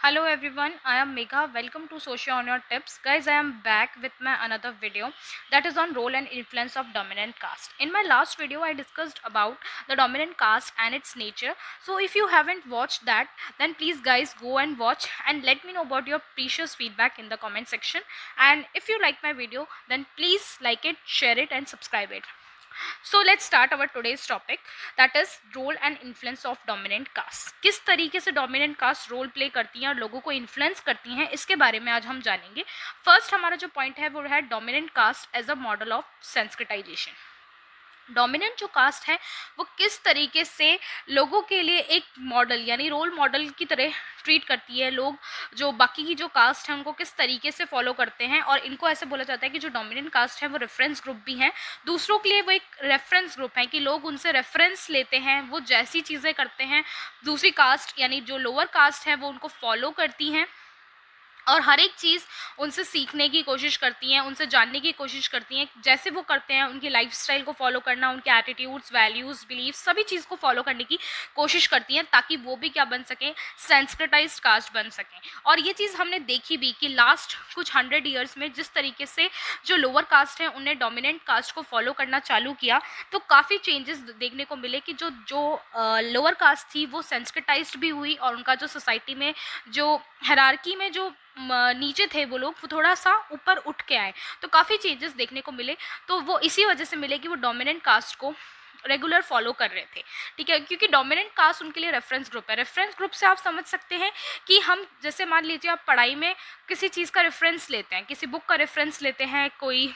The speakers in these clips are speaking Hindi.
Hello everyone, I am Megha. Welcome to Social on Your Tips. Guys, I am back with my another video that is on role and influence of dominant caste. In my last video, I discussed about the dominant caste and its nature. So if you haven't watched that, then please guys go and watch and let me know about your precious feedback in the comment section. And if you like my video, then please like it, share it and subscribe it. So let's start our today's topic that is role and influence of dominant caste. किस तरीके से डोमिनेंट कास्ट रोल प्ले करती हैं और लोगों को इन्फ्लुएंस करती हैं, इसके बारे में आज हम जानेंगे। फर्स्ट हमारा जो पॉइंट है वो है dominant caste as a model of Sanskritisation. Dominant जो कास्ट है वो किस तरीके से लोगों के लिए एक मॉडल यानी रोल मॉडल की तरह ट्रीट करती है। लोग जो बाकी की जो कास्ट हैं उनको किस तरीके से फॉलो करते हैं, और इनको ऐसे बोला जाता है कि जो डोमिनेंट कास्ट है वो रेफरेंस ग्रुप भी हैं, दूसरों के लिए वो एक रेफरेंस ग्रुप है कि लोग उनसे रेफरेंस लेते हैं, वो जैसी चीज़ें करते हैं दूसरी कास्ट यानी जो लोअर कास्ट है वो उनको फॉलो करती हैं और हर एक चीज़ उनसे सीखने की कोशिश करती हैं, उनसे जानने की कोशिश करती हैं। जैसे वो करते हैं उनकी लाइफस्टाइल को फॉलो करना, उनके एटीट्यूड्स, वैल्यूज़, बिलीफ सभी चीज़ को फॉलो करने की कोशिश करती हैं ताकि वो भी क्या बन सकें, सेंस्क्रिटाइज्ड कास्ट बन सकें। और ये चीज़ हमने देखी भी कि लास्ट कुछ 100 ईयर्स में जिस तरीके से जो लोअर कास्ट हैं उन्हें डोमिनेंट कास्ट को फॉलो करना चालू किया तो काफ़ी चेंजेस देखने को मिले कि जो जो लोअर कास्ट थी वो सेंस्क्रिटाइज्ड भी हुई और उनका जो सोसाइटी में जो हायरार्की में जो नीचे थे वो लोग थोड़ा सा ऊपर उठ के आए, तो काफ़ी चेंजेस देखने को मिले। तो वो इसी वजह से मिले कि वो डोमिनेंट कास्ट को रेगुलर फॉलो कर रहे थे, ठीक है, क्योंकि डोमिनेंट कास्ट उनके लिए रेफरेंस ग्रुप है। रेफरेंस ग्रुप से आप समझ सकते हैं कि हम जैसे मान लीजिए आप पढ़ाई में किसी चीज़ का रेफरेंस लेते हैं, किसी बुक का रेफरेंस लेते हैं, कोई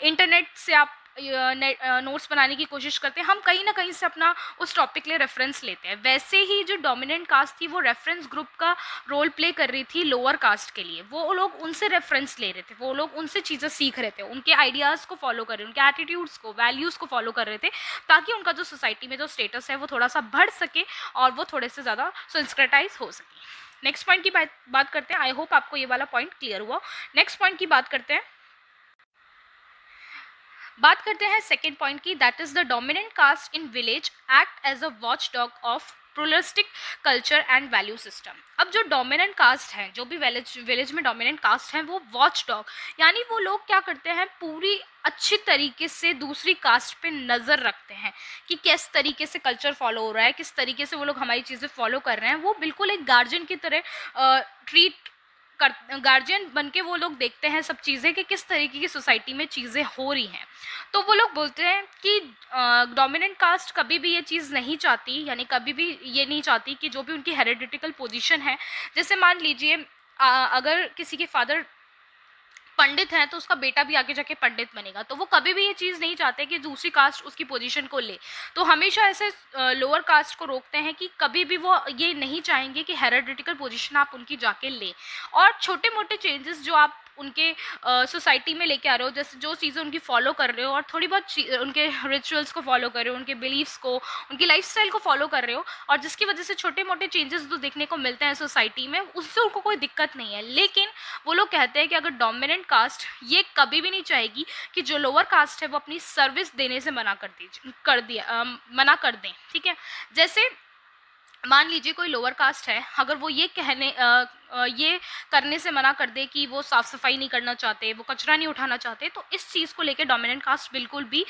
इंटरनेट से आप नोट्स बनाने की कोशिश करते हैं, हम कहीं ना कहीं से अपना उस टॉपिक के लिए रेफरेंस लेते हैं। वैसे ही जो डोमिनेंट कास्ट थी वो रेफरेंस ग्रुप का रोल प्ले कर रही थी लोअर कास्ट के लिए। वो लोग उनसे रेफरेंस ले रहे थे, वो लोग उनसे चीज़ें सीख रहे थे, उनके आइडियाज़ को फॉलो कर रहे, उनके एटीट्यूड्स को, वैल्यूज़ को फॉलो कर रहे थे ताकि उनका जो सोसाइटी में जो स्टेटस है वो थोड़ा सा बढ़ सके और वो थोड़े से ज़्यादा सेंस्क्रिटाइज हो सके। नेक्स्ट पॉइंट की बात करते हैं। आई होप आपको ये वाला पॉइंट क्लियर हुआ। नेक्स्ट पॉइंट की बात करते हैं सेकेंड पॉइंट की, that is the dominant caste in village act as a watch dog of pluralistic culture and value system. अब जो डोमिनेंट कास्ट है, जो भी विलेज में डोमिनेंट कास्ट है, वो वॉच डॉग यानी वो लोग क्या करते हैं, पूरी अच्छी तरीके से दूसरी कास्ट पे नज़र रखते हैं कि किस तरीके से कल्चर फॉलो हो रहा है, किस तरीके से वो लोग हमारी चीज़ें फॉलो कर रहे हैं। वो बिल्कुल एक गार्जियन की तरह ट्रीट गार्जियन बन के वो लोग देखते हैं सब चीज़ें कि किस तरीके की सोसाइटी में चीज़ें हो रही हैं। तो वो लोग बोलते हैं कि डोमिनेंट कास्ट कभी भी ये चीज़ नहीं चाहती, यानी कभी भी ये नहीं चाहती कि जो भी उनकी हेरिडिटिकल पोजीशन है, जैसे मान लीजिए अगर किसी के फादर पंडित हैं तो उसका बेटा भी आगे जाके पंडित बनेगा, तो वो कभी भी ये चीज़ नहीं चाहते कि दूसरी कास्ट उसकी पोजीशन को ले। तो हमेशा ऐसे लोअर कास्ट को रोकते हैं कि कभी भी वो ये नहीं चाहेंगे कि हेरिडिटिकल पोजीशन आप उनकी जाके लें। और छोटे मोटे चेंजेस जो आप उनके सोसाइटी में लेके आ रहे हो, जैसे जो चीज़ें उनकी फॉलो कर रहे हो और थोड़ी बहुत उनके रिचुअल्स को फॉलो कर रहे हो, उनके बिलीव्स को, उनकी लाइफस्टाइल को फॉलो कर रहे हो, और जिसकी वजह से छोटे मोटे चेंजेस जो देखने को मिलते हैं सोसाइटी में, उससे उनको कोई दिक्कत नहीं है। लेकिन वो लोग कहते हैं कि अगर डोमिनेंट कास्ट ये कभी भी नहीं चाहेगी कि जो लोअर कास्ट है वो अपनी सर्विस देने से मना कर दें, ठीक है। जैसे मान लीजिए कोई लोअर कास्ट है, अगर वो ये करने से मना कर दे कि वो साफ़ सफाई नहीं करना चाहते, वो कचरा नहीं उठाना चाहते, तो इस चीज़ को लेकर डोमिनेंट कास्ट बिल्कुल भी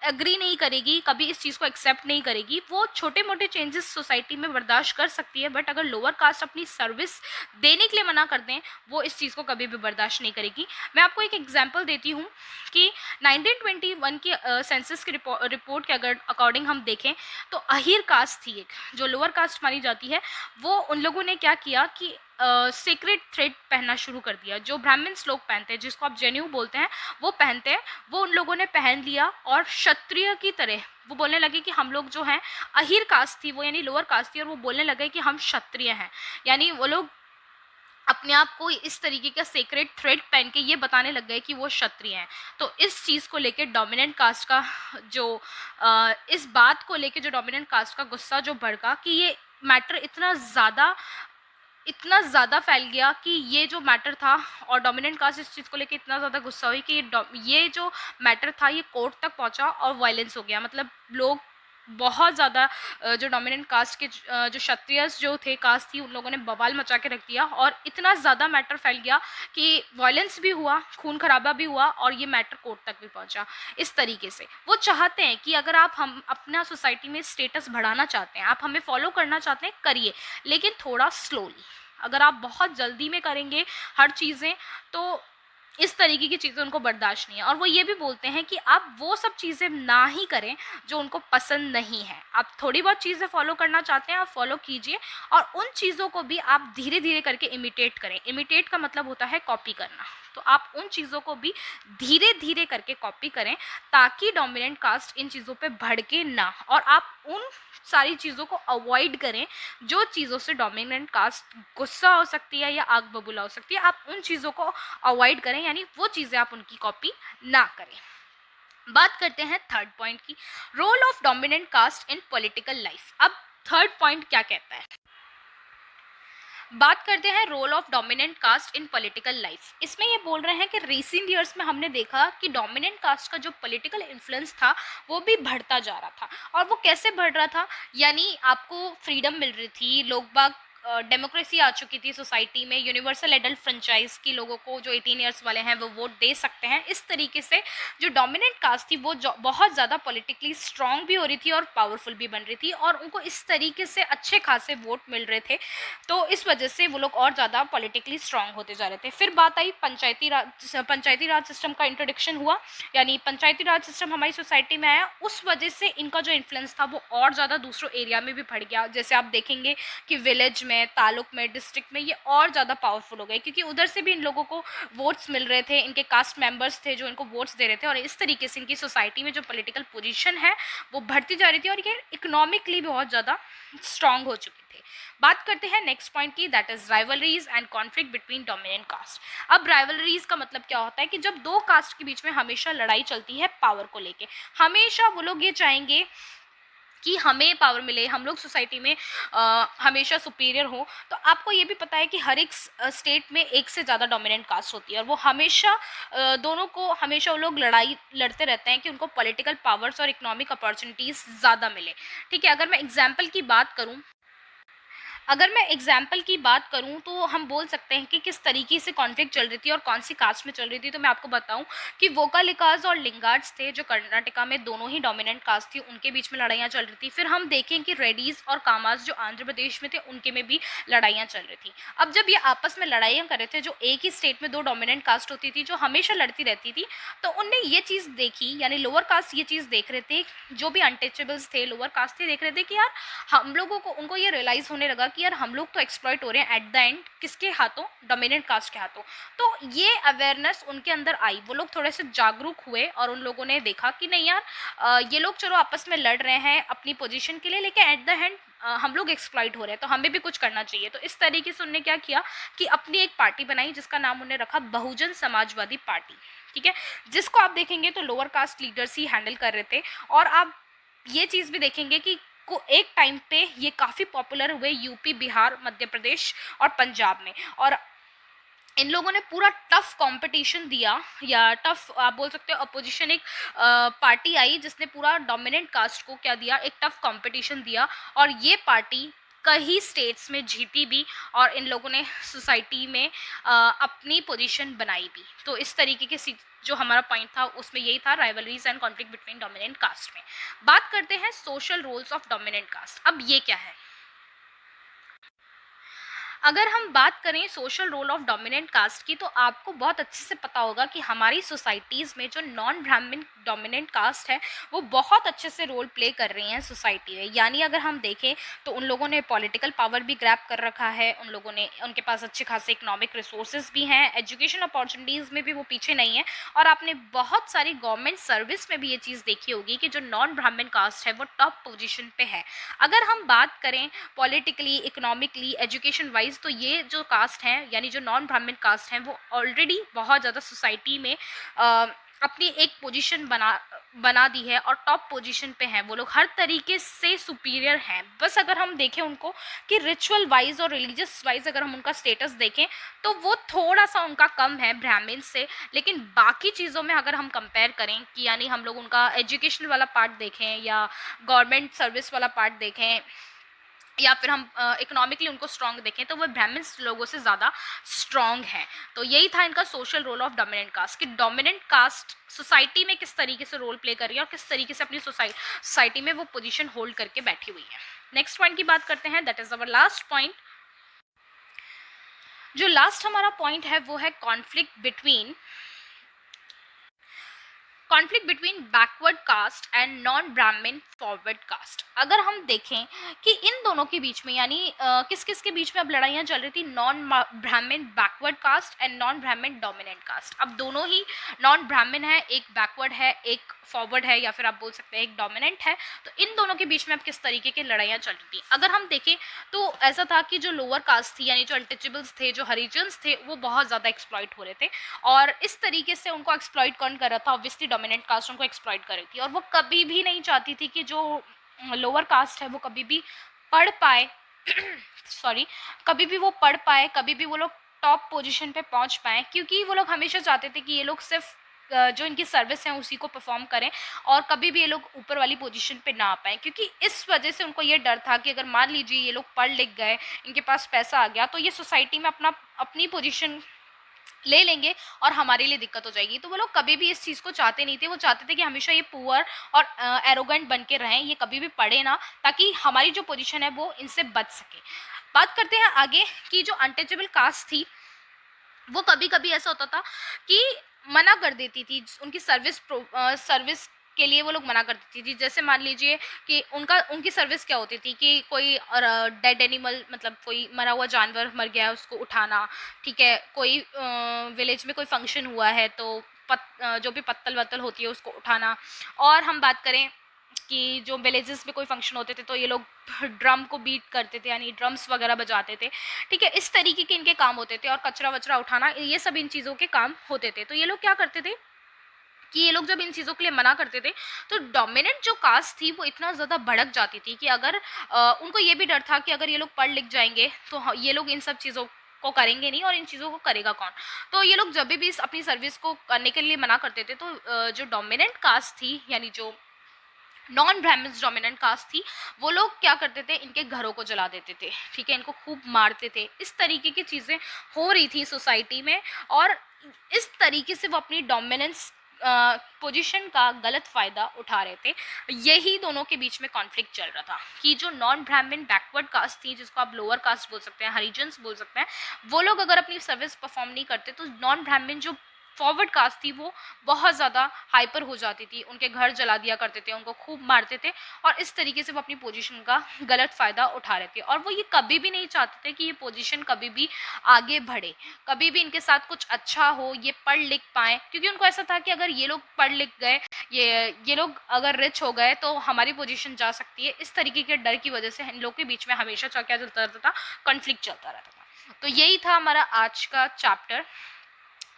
एग्री नहीं करेगी, कभी इस चीज़ को एक्सेप्ट नहीं करेगी। वो छोटे मोटे चेंजेस सोसाइटी में बर्दाश्त कर सकती है, बट अगर लोअर कास्ट अपनी सर्विस देने के लिए मना कर दें, वो इस चीज़ को कभी भी बर्दाश्त नहीं करेगी। मैं आपको एक एग्जाम्पल देती हूँ कि 1921 की सेंसस की रिपोर्ट के अगर अकॉर्डिंग हम देखें तो अहीर कास्ट थी एक, जो लोअर कास्ट मानी जाती है। वो उन लोगों ने क्या किया कि सीक्रेट थ्रेड पहनना शुरू कर दिया, जो ब्राह्मण्स लोग पहनते हैं, जिसको आप जनेऊ बोलते हैं, वो पहनते हैं, वो उन लोगों ने पहन लिया और क्षत्रिय की तरह वो बोलने लगे कि हम लोग जो हैं, अहीर कास्ट थी वो यानी लोअर कास्ट थी, और वो बोलने लगे कि हम क्षत्रिय हैं। यानी वो लोग अपने आप को इस तरीके का सीक्रेट थ्रेड पहन के ये बताने लग गए कि वो क्षत्रिय हैं। तो इस चीज़ को लेकर डोमिनेंट कास्ट का जो इस बात को लेकर जो डोमिनेंट कास्ट का गुस्सा जो भड़का कि ये मैटर इतना ज़्यादा फैल गया कि ये जो मैटर था, और डोमिनेंट कास्ट इस चीज़ को लेकर इतना ज़्यादा गुस्सा हुई कि ये जो मैटर था ये कोर्ट तक पहुंचा और वायलेंस हो गया। मतलब लोग बहुत ज़्यादा जो डोमिनेंट कास्ट के जो क्षत्रिय जो थे कास्ट थी, उन लोगों ने बवाल मचा के रख दिया और इतना ज़्यादा मैटर फैल गया कि वायलेंस भी हुआ, खून खराबा भी हुआ और ये मैटर कोर्ट तक भी पहुंचा। इस तरीके से वो चाहते हैं कि अगर आप हम अपना सोसाइटी में स्टेटस बढ़ाना चाहते हैं, आप हमें फॉलो करना चाहते हैं, करिए, लेकिन थोड़ा स्लोली। अगर आप बहुत जल्दी में करेंगे हर चीज़ें तो इस तरीके की चीज़ें उनको बर्दाश्त नहीं है। और वो ये भी बोलते हैं कि आप वो सब चीज़ें ना ही करें जो उनको पसंद नहीं है। आप थोड़ी बहुत चीज़ें फॉलो करना चाहते हैं, आप फॉलो कीजिए, और उन चीज़ों को भी आप धीरे धीरे करके इमिटेट करें। इमिटेट का मतलब होता है कॉपी करना। तो आप उन चीज़ों को भी धीरे धीरे करके कॉपी करें, ताकि डोमिनेंट कास्ट इन चीज़ों पे भड़के ना, और आप उन सारी चीज़ों को अवॉइड करें जो चीज़ों से डोमिनेंट कास्ट गुस्सा हो सकती है या आग बबूला हो सकती है। आप उन चीज़ों को अवॉइड करें, यानी वो चीज़ें आप उनकी कॉपी ना करें। बात करते हैं थर्ड पॉइंट की, role of dominant caste in political life. अब थर्ड पॉइंट क्या कहता है, बात करते हैं role of dominant caste in political life. इसमें ये बोल रहे हैं कि रिसेंट ईयर्स में हमने देखा कि डोमिनेंट कास्ट का जो पॉलिटिकल इन्फ्लुएंस था वो भी बढ़ता जा रहा था। और वो कैसे बढ़ रहा था, यानी आपको फ्रीडम मिल रही थी, लोग बाग डेमोक्रेसी आ चुकी थी सोसाइटी में, यूनिवर्सल एडल्ट फ्रेंचाइज की लोगों को जो 18 ईयर्स वाले हैं वो वोट दे सकते हैं। इस तरीके से जो डोमिनेंट कास्ट थी वो बहुत ज़्यादा पॉलिटिकली स्ट्रांग भी हो रही थी और पावरफुल भी बन रही थी, और उनको इस तरीके से अच्छे खासे वोट मिल रहे थे। तो इस वजह से वो लोग और ज़्यादा पॉलिटिकली स्ट्रांग होते जा रहे थे। फिर बात आई पंचायती राज सिस्टम का इंट्रोडक्शन हुआ, यानी पंचायती राज सिस्टम हमारी सोसाइटी में आया। उस वजह से इनका जो इन्फ्लुएंस था वो और ज़्यादा दूसरों एरिया में भी बढ़ गया। जैसे आप देखेंगे कि विलेज में, तालुक में, डिस्ट्रिक्ट में ये और ज़्यादा पावरफुल हो गए, क्योंकि उधर से भी इन लोगों को वोट्स मिल रहे थे, इनके कास्ट मेंबर्स थे जो इनको वोट्स दे रहे थे, और इस तरीके से इनकी सोसाइटी में जो पॉलिटिकल पोजीशन है वो बढ़ती जा रही थी, और ये इकोनॉमिकली बहुत ज़्यादा स्ट्रांग हो चुकी थी। बात करते हैं नेक्स्ट पॉइंट की, that is rivalries and conflict between dominant caste. अब राइवलरीज का मतलब क्या होता है कि जब दो कास्ट के बीच में हमेशा लड़ाई चलती है पावर को लेके, हमेशा वो लोग ये चाहेंगे कि हमें पावर मिले, हम लोग सोसाइटी में हमेशा सुपीरियर हो। तो आपको ये भी पता है कि हर एक स्टेट में एक से ज़्यादा डोमिनेंट कास्ट होती है, और वो हमेशा दोनों को हमेशा वो लोग लड़ाई लड़ते रहते हैं कि उनको पॉलिटिकल पावर्स और इकोनॉमिक अपॉर्चुनिटीज़ ज़्यादा मिले। ठीक है, अगर मैं एग्जाम्पल की बात करूं तो हम बोल सकते हैं कि किस तरीके से कॉन्फ्लिक्ट चल रही थी और कौन सी कास्ट में चल रही थी। तो मैं आपको बताऊं कि वोकालिकाज और लिंगार्ड्स थे जो कर्नाटका में, दोनों ही डोमिनेंट कास्ट थी, उनके बीच में लड़ाइयाँ चल रही थी। फिर हम देखें कि रेडीज और कामाज जो आंध्र प्रदेश में थे, उनके में भी लड़ाइयाँ चल रही थी। अब जब ये आपस में लड़ाइयाँ कर रहे थे, जो एक ही स्टेट में दो डोमिनेंट कास्ट होती थी जो हमेशा लड़ती रहती थी, तो उनने ये चीज़ देखी, यानी लोअर कास्ट ये चीज़ देख रहे थे, जो भी अनटचेबल्स थे लोअर कास्ट थे, देख रहे थे कि यार हम लोगों को, उनको ये रियलाइज़ होने लगा कि यार हम लोग तो एक्सप्लॉइट हो रहे हैं एट द एंड, किसके हाथों, डोमिनेंट कास्ट के हाथों। तो ये अवेयरनेस उनके अंदर आई, वो लोग थोड़े से जागरूक हुए और उन लोगों ने देखा कि नहीं यार, ये लोग चलो आपस में लड़ रहे हैं अपनी पोजीशन के लिए, लेकिन एट द एंड हम लोग एक्सप्लॉइट हो रहे हैं, तो हमें भी कुछ करना चाहिए। तो इस तरीके से उन्होंने क्या किया कि अपनी एक पार्टी बनाई जिसका नाम उन्हें रखा बहुजन समाजवादी पार्टी। ठीक है, जिसको आप देखेंगे तो लोअर कास्ट लीडर्स ही हैंडल कर रहे थे। और आप ये चीज़ भी देखेंगे कि को एक टाइम पे ये काफ़ी पॉपुलर हुए यूपी, बिहार, मध्य प्रदेश और पंजाब में। और इन लोगों ने पूरा टफ कंपटीशन दिया, या टफ आप बोल सकते हो अपोजिशन, एक पार्टी आई जिसने पूरा डोमिनेंट कास्ट को क्या दिया, एक टफ कंपटीशन दिया, और ये पार्टी कई स्टेट्स में जीती भी, और इन लोगों ने सोसाइटी में अपनी पोजीशन बनाई भी। तो इस तरीके के जो हमारा पॉइंट था उसमें यही था, rivalries and conflict between dominant caste में। बात करते हैं social roles of dominant caste. अब ये क्या है, अगर हम बात करें social role of dominant caste की, तो आपको बहुत अच्छे से पता होगा कि हमारी सोसाइटीज़ में जो नॉन ब्राह्मण डोमिनेंट कास्ट है वो बहुत अच्छे से रोल प्ले कर रही हैं सोसाइटी में। यानी अगर हम देखें तो उन लोगों ने पॉलिटिकल पावर भी ग्रैब कर रखा है, उन लोगों ने, उनके पास अच्छे खासे इकोनॉमिक रिसोर्सेज भी हैं, एजुकेशन अपॉर्चुनिटीज़ में भी वो पीछे नहीं है। और आपने बहुत सारी गवर्नमेंट सर्विस में भी ये चीज़ देखी होगी कि जो नॉन ब्राह्मण कास्ट है वो टॉप पोजिशन पे है। अगर हम बात करें पॉलिटिकली, इकोनॉमिकली, एजुकेशन वाइज, तो ये जो कास्ट हैं, यानी जो नॉन ब्राह्मण कास्ट हैं, वो ऑलरेडी बहुत ज़्यादा सोसाइटी में अपनी एक पोजीशन बना दी है और टॉप पोजीशन पे हैं, वो लोग हर तरीके से सुपीरियर हैं। बस अगर हम देखें उनको कि रिचुअल वाइज और रिलीजियस वाइज अगर हम उनका स्टेटस देखें तो वो थोड़ा सा उनका कम है ब्राह्मण से, लेकिन बाकी चीज़ों में अगर हम कंपेयर करें कि यानी हम लोग उनका एजुकेशन वाला पार्ट देखें या गवर्नमेंट सर्विस वाला पार्ट देखें या फिर हम इकोनॉमिकली उनको स्ट्रांग देखें तो वो ब्राह्मण्स लोगों से ज़्यादा स्ट्रांग हैं। तो यही था इनका social role of dominant caste कि डोमिनेंट कास्ट सोसाइटी में किस तरीके से रोल प्ले कर रही है और किस तरीके से अपनी सोसाइटी में वो पोजीशन होल्ड करके बैठी हुई है। नेक्स्ट पॉइंट की बात करते हैं, that is our last point. जो लास्ट हमारा पॉइंट है वो है conflict between backward caste and non ब्राह्मण फॉरवर्ड कास्ट। अगर हम देखें कि इन दोनों के बीच में यानी किस किस के बीच में अब लड़ाइयाँ चल रही थी, नॉन ब्राह्मण बैकवर्ड कास्ट एंड नॉन ब्राह्मण डोमिनेंट कास्ट। अब दोनों ही नॉन ब्राह्मण है, एक बैकवर्ड है एक फॉरवर्ड है, या फिर आप बोल सकते हैं एक डोमिनेंट है। तो इन दोनों के बीच में अब किस तरीके की लड़ाइयाँ चल रही थी, अगर हम देखें तो ऐसा था कि जो लोअर कास्ट थी यानी जो अनटचेबल्स थे, जो हरिजन्स थे, वो बहुत ज़्यादा एक्सप्लॉइट हो रहे थे। और इस तरीके से उनको एक्सप्लॉइट कौन कर रहा था, ऑब्वियसली डोमिनेंट कास्ट उनको एक्सप्लॉइट कर रही थी। और वो कभी भी नहीं चाहती थी कि जो लोअर कास्ट है वो कभी भी पढ़ पाए सॉरी कभी भी वो पढ़ पाए, कभी भी वो लोग टॉप पोजीशन पे पहुंच पाए, क्योंकि वो लोग हमेशा चाहते थे कि ये लोग सिर्फ जो इनकी सर्विस है उसी को परफॉर्म करें और कभी भी ये लोग ऊपर वाली पोजीशन पे ना आ पाए। क्योंकि इस वजह से उनको ये डर था कि अगर मान लीजिए ये लोग पढ़ लिख गए, इनके पास पैसा आ गया, तो ये सोसाइटी में अपनी पोजीशन ले लेंगे और हमारे लिए दिक्कत हो जाएगी। तो वो लोग कभी भी इस चीज़ को चाहते नहीं थे, वो चाहते थे कि हमेशा ये पुअर और एरोगेंट बन के रहें, ये कभी भी पढ़े ना, ताकि हमारी जो पोजीशन है वो इनसे बच सके। बात करते हैं आगे कि जो अनटचेबल कास्ट थी वो कभी कभी ऐसा होता था कि मना कर देती थी उनकी सर्विस के लिए, वो लोग मना कर देती थी। जैसे मान लीजिए कि उनकी सर्विस क्या होती थी कि कोई डेड एनिमल, मतलब कोई मरा हुआ जानवर मर गया है उसको उठाना, ठीक है, कोई विलेज में कोई फंक्शन हुआ है तो जो भी पत्तल वत्तल होती है उसको उठाना। और हम बात करें कि जो विलेजेस में कोई फंक्शन होते थे तो ये लोग ड्रम को बीट करते थे यानी ड्रम्स वगैरह बजाते थे, ठीक है, इस तरीके के इनके काम होते थे। और कचरा वचरा उठाना, ये सब इन चीज़ों के काम होते थे। तो ये लोग क्या करते थे कि ये लोग जब इन चीज़ों के लिए मना करते थे तो डोमिनेंट जो कास्ट थी वो इतना ज़्यादा भड़क जाती थी कि अगर उनको ये भी डर था कि अगर ये लोग पढ़ लिख जाएंगे तो ये लोग इन सब चीज़ों को करेंगे नहीं और इन चीज़ों को करेगा कौन। तो ये लोग जब भी अपनी सर्विस को करने के लिए मना करते थे तो जो डोमिनेंट कास्ट थी यानी जो नॉन ब्राह्मण्स डोमिनेंट कास्ट थी, वो लोग क्या करते थे, इनके घरों को जला देते थे, ठीक है, इनको खूब मारते थे। इस तरीके की चीज़ें हो रही थी सोसाइटी में और इस तरीके से वो अपनी डोमिनेंस पोजीशन का गलत फ़ायदा उठा रहे थे। यही दोनों के बीच में कॉन्फ्लिक्ट चल रहा था कि जो नॉन ब्राह्मण बैकवर्ड कास्ट थी, जिसको आप लोअर कास्ट बोल सकते हैं, हरिजन्स बोल सकते हैं, वो लोग अगर अपनी सर्विस परफॉर्म नहीं करते तो नॉन ब्राह्मण जो फॉरवर्ड कास्ट थी वो बहुत ज़्यादा हाइपर हो जाती थी, उनके घर जला दिया करते थे, उनको खूब मारते थे और इस तरीके से वो अपनी पोजीशन का गलत फ़ायदा उठा रहे थे। और वो ये कभी भी नहीं चाहते थे कि ये पोजीशन कभी भी आगे बढ़े, कभी भी इनके साथ कुछ अच्छा हो, ये पढ़ लिख पाएँ, क्योंकि उनको ऐसा था कि अगर ये लोग पढ़ लिख गए, ये लोग अगर रिच हो गए तो हमारी पोजीशन जा सकती है। इस तरीके के डर की वजह से इन लोग के बीच में हमेशा क्या चलता रहता था, कॉन्फ्लिक्ट चलता रहता था। तो यही था हमारा आज का चैप्टर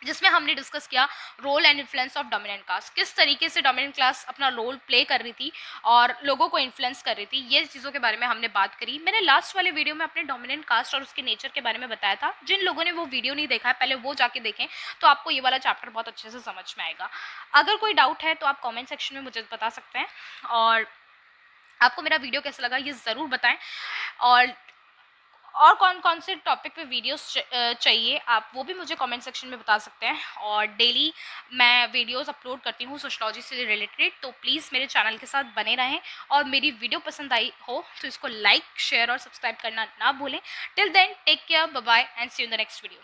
जिसमें हमने डिस्कस किया role and influence of dominant caste, किस तरीके से डोमिनेंट क्लास अपना रोल प्ले कर रही थी और लोगों को इन्फ्लुएंस कर रही थी, ये चीज़ों के बारे में हमने बात करी। मैंने लास्ट वाले वीडियो में अपने डोमिनेंट कास्ट और उसके नेचर के बारे में बताया था। जिन लोगों ने वो वीडियो नहीं देखा है पहले वो जाके देखें तो आपको ये वाला चैप्टर बहुत अच्छे से समझ में आएगा। अगर कोई डाउट है तो आप कॉमेंट सेक्शन में मुझे बता सकते हैं और आपको मेरा वीडियो कैसा लगा ये ज़रूर बताएं। और कौन कौन से टॉपिक पे वीडियोस चाहिए आप वो भी मुझे कमेंट सेक्शन में बता सकते हैं। और डेली मैं वीडियोस अपलोड करती हूँ सोशलॉजी से रिलेटेड, तो प्लीज़ मेरे चैनल के साथ बने रहें। और मेरी वीडियो पसंद आई हो तो इसको लाइक शेयर और सब्सक्राइब करना ना भूलें। Till then take care, bye bye and see you in the next video.